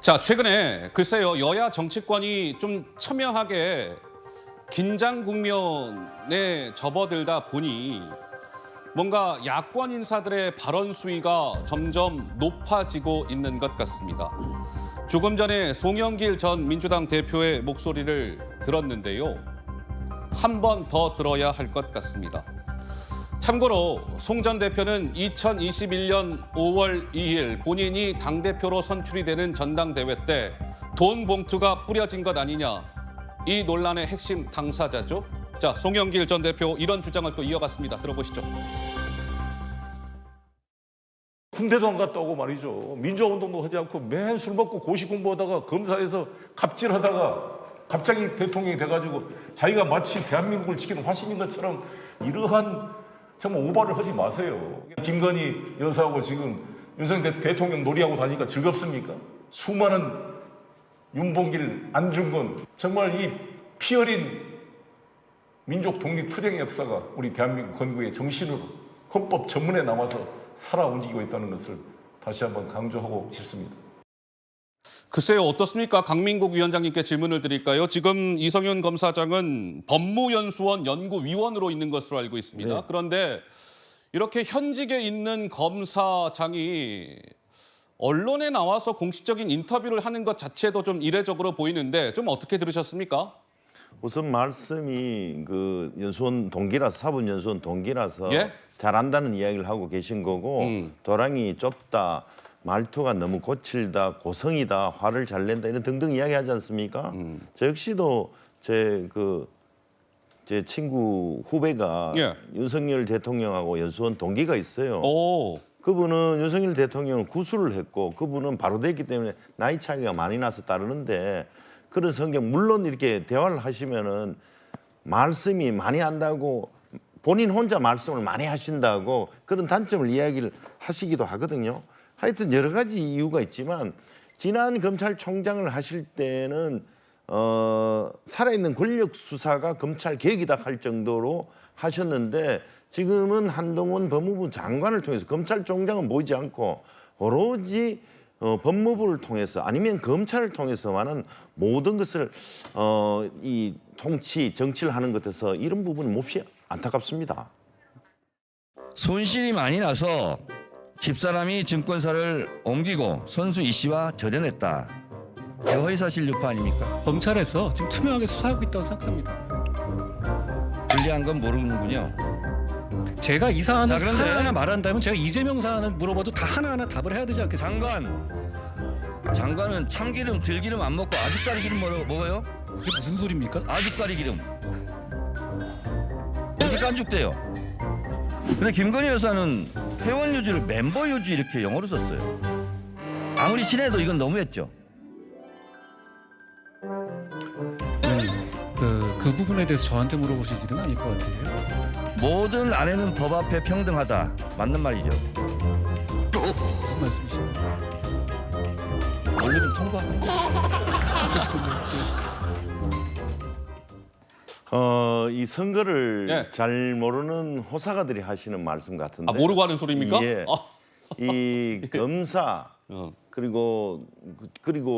자, 최근에 글쎄요, 여야 정치권이 좀 첨예하게 긴장 국면에 접어들다 보니 뭔가 야권 인사들의 발언 수위가 점점 높아지고 있는 것 같습니다. 조금 전에 송영길 전 민주당 대표의 목소리를 들었는데요. 한 번 더 들어야 할 것 같습니다. 참고로 송 전 대표는 2021년 5월 2일 본인이 당대표로 선출이 되는 전당대회 때 돈 봉투가 뿌려진 것 아니냐, 이 논란의 핵심 당사자죠. 자, 송영길 전 대표 이런 주장을 또 이어갔습니다. 들어보시죠. 군대도 안 갔다 오고 말이죠. 민주화운동도 하지 않고 맨 술 먹고 고시 공부하다가 검사에서 갑질하다가 갑자기 대통령이 돼가지고 자기가 마치 대한민국을 지키는 화신인 것처럼 이러한 정말 오바를 하지 마세요. 김건희 여사하고 지금 윤석열 대통령 놀이하고 다니니까 즐겁습니까? 수많은 윤봉길, 안중근, 정말 이 피 어린 민족 독립 투쟁의 역사가 우리 대한민국 건국의 정신으로 헌법 전문에 남아서 살아 움직이고 있다는 것을 다시 한번 강조하고 싶습니다. 글쎄요, 어떻습니까? 강민국 위원장님께 질문을 드릴까요? 지금 이성윤 검사장은 법무연수원 연구위원으로 있는 것으로 알고 있습니다. 네. 그런데 이렇게 현직에 있는 검사장이 언론에 나와서 공식적인 인터뷰를 하는 것 자체도 좀 이례적으로 보이는데 좀 어떻게 들으셨습니까? 우선 말씀이 그 연수원 동기라서, 사법연수원 동기라서 예? 잘한다는 이야기를 하고 계신 거고, 도랑이 좁다, 말투가 너무 거칠다, 고성이다, 화를 잘 낸다 이런 등등 이야기하지 않습니까? 저 역시도 제 친구 후배가 예. 윤석열 대통령하고 연수원 동기가 있어요. 오, 그분은 윤석열 대통령을 구술을 했고 그분은 바로 됐기 때문에 나이 차이가 많이 나서 따르는데, 그런 성경 물론 이렇게 대화를 하시면은 말씀이 많이 한다고, 본인 혼자 말씀을 많이 하신다고 그런 단점을 이야기를 하시기도 하거든요. 하여튼 여러 가지 이유가 있지만 지난 검찰총장을 하실 때는 살아있는 권력 수사가 검찰 개혁이다 할 정도로 하셨는데, 지금은 한동훈 법무부 장관을 통해서 검찰총장은 보이지 않고 오로지 법무부를 통해서 아니면 검찰을 통해서만은 모든 것을 이 통치, 정치를 하는 것에서 이런 부분이 몹시 안타깝습니다. 손실이 많이 나서 집사람이 증권사를 옮기고 선수 이 씨와 절연했다. 이거 허위사실 유포 아닙니까? 검찰에서 지금 투명하게 수사하고 있다고 생각합니다. 불리한 건 모르는군요. 제가 이 사안을 자, 그런데- 하나하나 말한다면 제가 이재명 사안을 물어봐도 다 하나하나 답을 해야 되지 않겠습니까? 장관은 참기름, 들기름 안 먹고 아주까리 기름 먹어요? 그게 무슨 소리입니까? 아주까리 기름. 어디 깐죽대요? 근데 김건희 여사는 회원 유지를 멤버 유지 이렇게 영어로 썼어요. 아무리 친해도 이건 너무했죠. 그 부분에 대해서 저한테 물어보실 일은 아닐 것 같은데요. 모든 아내는 법 앞에 평등하다. 맞는 말이죠. 무슨 말씀이십니까? 원래는 통과합니다. 이 선거를 예. 잘 모르는 호사가들이 하시는 말씀 같은데. 아, 모르고 하는 소리입니까? 예. 이 검사 어. 그리고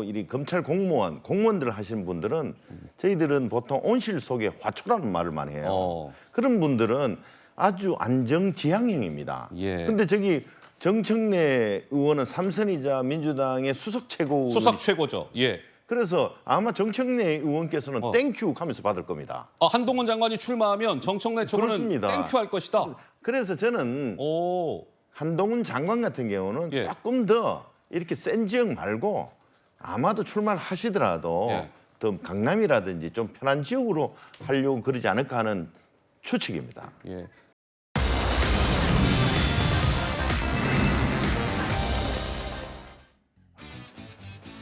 이 검찰 공무원들 하시는 분들은 저희들은 보통 온실 속에 화초라는 말을 많이 해요. 그런 분들은 아주 안정지향형입니다. 예. 근데 저기 정청래 의원은 삼선이자 민주당의 수석 최고. 수석 최고죠. 예. 그래서 아마 정청래 의원께서는 땡큐 하면서 받을 겁니다. 아, 한동훈 장관이 출마하면 정청래 최고는 그렇습니다. 땡큐 할 것이다. 그래서 저는 한동훈 장관 같은 경우는 예. 조금 더 이렇게 센 지역 말고 아마도 출마를 하시더라도 예. 더 강남이라든지 좀 편한 지역으로 하려고 그러지 않을까 하는 추측입니다. 예.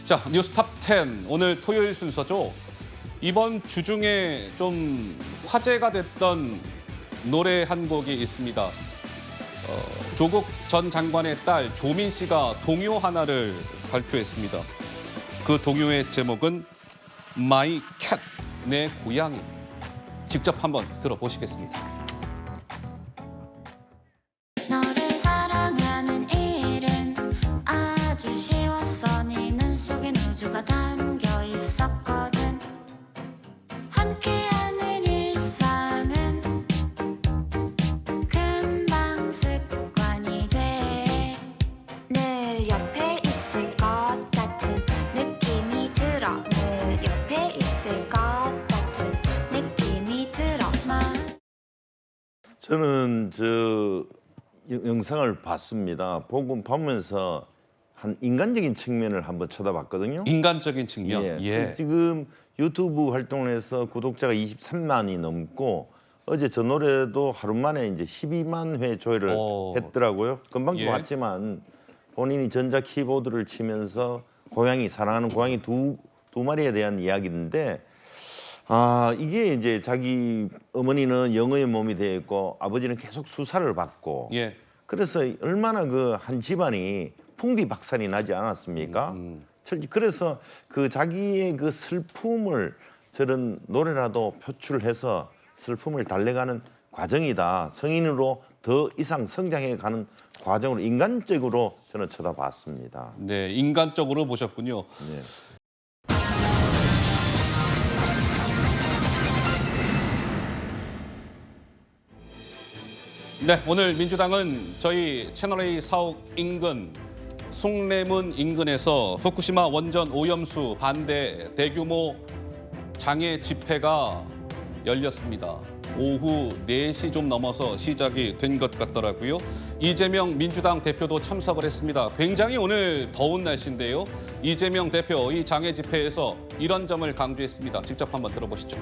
자, 뉴스탑 10 오늘 토요일 순서죠. 이번 주 중에 좀 화제가 됐던 노래 한 곡이 있습니다. 조국 전 장관의 딸 조민 씨가 동요 하나를 발표했습니다. 그 동요의 제목은 My Cat, 내 고양이. 직접 한번 들어보시겠습니다. 너를 사랑하는 일은 아주 쉬웠어. 네 눈 속에 누주 옆에 있을 것 같은 느낌이 들어. 늘 옆에 있을 것 같은 느낌이 들어. 저는 저 영상을 봤습니다. 보면서 한 인간적인 측면을 한번 쳐다봤거든요. 인간적인 측면. 예. 예. 지금 유튜브 활동을 해서 구독자가 23만이 넘고 어제 저 노래도 하루 만에 이제 12만 회 조회를 했더라고요. 금방도 예. 봤지만 본인이 전자 키보드를 치면서 사랑하는 고양이 두 마리에 대한 이야기인데 이게 이제 자기 어머니는 영어의 몸이 되어 있고 아버지는 계속 수사를 받고 예. 그래서 얼마나 그 한 집안이 풍비박산이 나지 않았습니까? 그래서 그 자기의 그 슬픔을 저런 노래라도 표출해서 슬픔을 달래가는 과정이다. 성인으로 더 이상 성장해 가는 과정으로 인간적으로 저는 쳐다봤습니다. 네, 인간적으로 보셨군요. 네. 네, 오늘 민주당은 저희 채널A 사옥 인근 숭례문 인근에서 후쿠시마 원전 오염수 반대 대규모 장애 집회가 열렸습니다. 오후 4시 좀 넘어서 시작이 된 것 같더라고요. 이재명 민주당 대표도 참석을 했습니다. 굉장히 오늘 더운 날씨인데요. 이재명 대표 이 장애 집회에서 이런 점을 강조했습니다. 직접 한번 들어보시죠.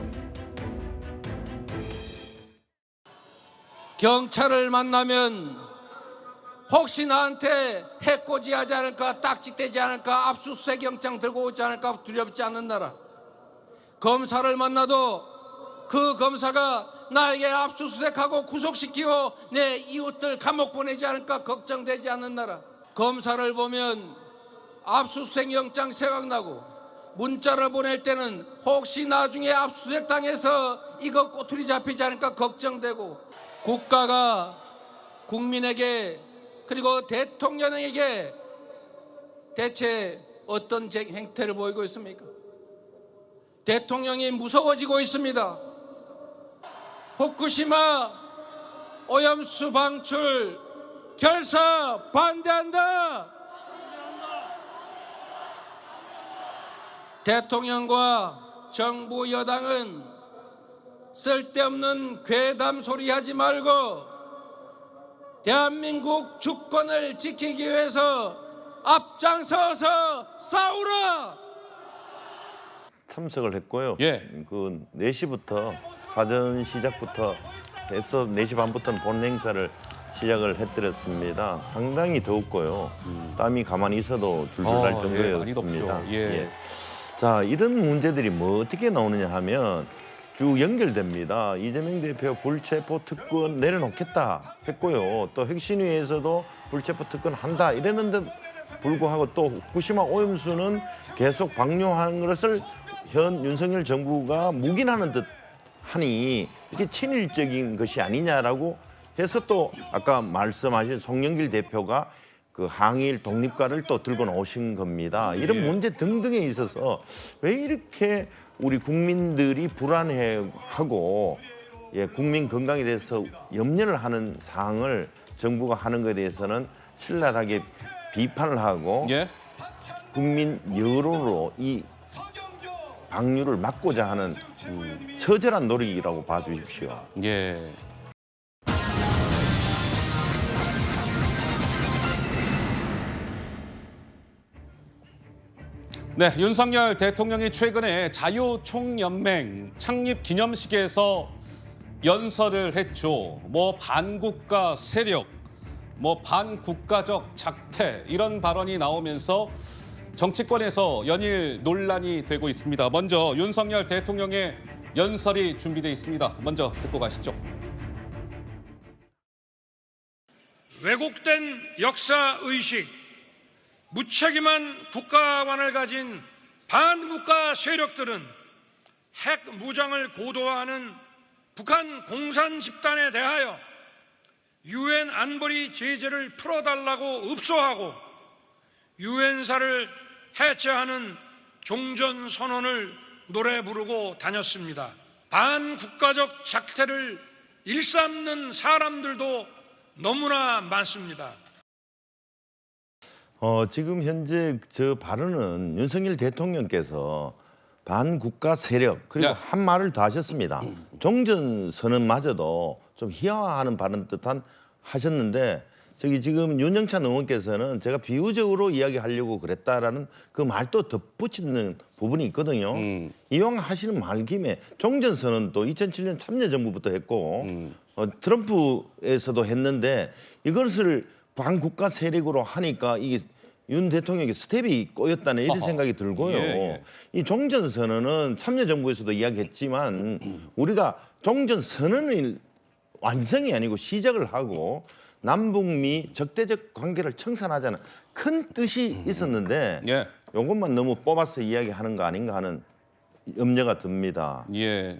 경찰을 만나면 혹시 나한테 해코지하지 않을까, 딱지떼지 않을까, 압수수색 영장 들고 오지 않을까 두렵지 않는 나라. 검사를 만나도 그 검사가 나에게 압수수색하고 구속시키고 내 이웃들 감옥 보내지 않을까 걱정되지 않는 나라. 검사를 보면 압수수색 영장 생각나고 문자를 보낼 때는 혹시 나중에 압수수색 당해서 이거 꼬투리 잡히지 않을까 걱정되고, 국가가 국민에게 그리고 대통령에게 대체 어떤 행태를 보이고 있습니까? 대통령이 무서워지고 있습니다. 후쿠시마 오염수 방출 결사 반대한다. 대통령과 정부 여당은 쓸데없는 괴담 소리 하지 말고 대한민국 주권을 지키기 위해서 앞장서서 싸우라. 참석을 했고요. 예. 그 4시부터 사전 시작부터 해서 4시 반부터는 본 행사를 시작을 해드렸습니다. 상당히 더웠고요. 땀이 가만히 있어도 줄줄 날 예, 많이 정도였습니다. 덥죠. 예. 자, 이런 문제들이 뭐 어떻게 나오느냐 하면 쭉 연결됩니다. 이재명 대표 불체포 특권 내려놓겠다 했고요. 또 혁신위에서도 불체포 특권 한다 이랬는데 불구하고 또 후쿠시마 오염수는 계속 방류하는 것을 현 윤석열 정부가 묵인하는 듯 하니 이게 친일적인 것이 아니냐라고 해서 또 아까 말씀하신 송영길 대표가 그 항일 독립가를 또 들고 나오신 겁니다. 이런 문제 등등에 있어서 왜 이렇게 우리 국민들이 불안해하고 국민 건강에 대해서 염려를 하는 사항을 정부가 하는 것에 대해서는 신랄하게 비판을 하고 예. 국민 여론으로 이 방류를 막고자 하는 처절한 노력이라고 봐주십시오. 예. 네, 윤석열 대통령이 최근에 자유총연맹 창립 기념식에서 연설을 했죠. 뭐 반국가 세력, 뭐 반국가적 작태 이런 발언이 나오면서 정치권에서 연일 논란이 되고 있습니다. 먼저 윤석열 대통령의 연설이 준비되어 있습니다. 먼저 듣고 가시죠. 왜곡된 역사의식, 무책임한 국가관을 가진 반국가 세력들은 핵 무장을 고도화하는 북한 공산 집단에 대하여 유엔 안보리 제재를 풀어달라고 읍소하고 유엔사를 해체하는 종전선언을 노래 부르고 다녔습니다. 반국가적 작태를 일삼는 사람들도 너무나 많습니다. 지금 현재 저 발언은 윤석열 대통령께서 반국가 세력 그리고 네. 한 말을 더 하셨습니다. 종전 선언마저도 좀 희화화하는 발언 듯한 하셨는데 저기 지금 윤영찬 의원께서는 제가 비유적으로 이야기하려고 그랬다라는 그 말도 덧붙이는 부분이 있거든요. 이왕 하시는 말 김에 종전 선언도 2007년 참여정부부터 했고 트럼프에서도 했는데 이것을 반국가 세력으로 하니까 이게 윤 대통령의 스텝이 꼬였다는 이런 생각이 들고요. 예. 이 종전선언은 참여정부에서도 이야기했지만 우리가 종전선언을 완성이 아니고 시작을 하고 남북미 적대적 관계를 청산하자는 큰 뜻이 있었는데 예. 이것만 너무 뽑아서 이야기하는 거 아닌가 하는 염려가 듭니다. 예.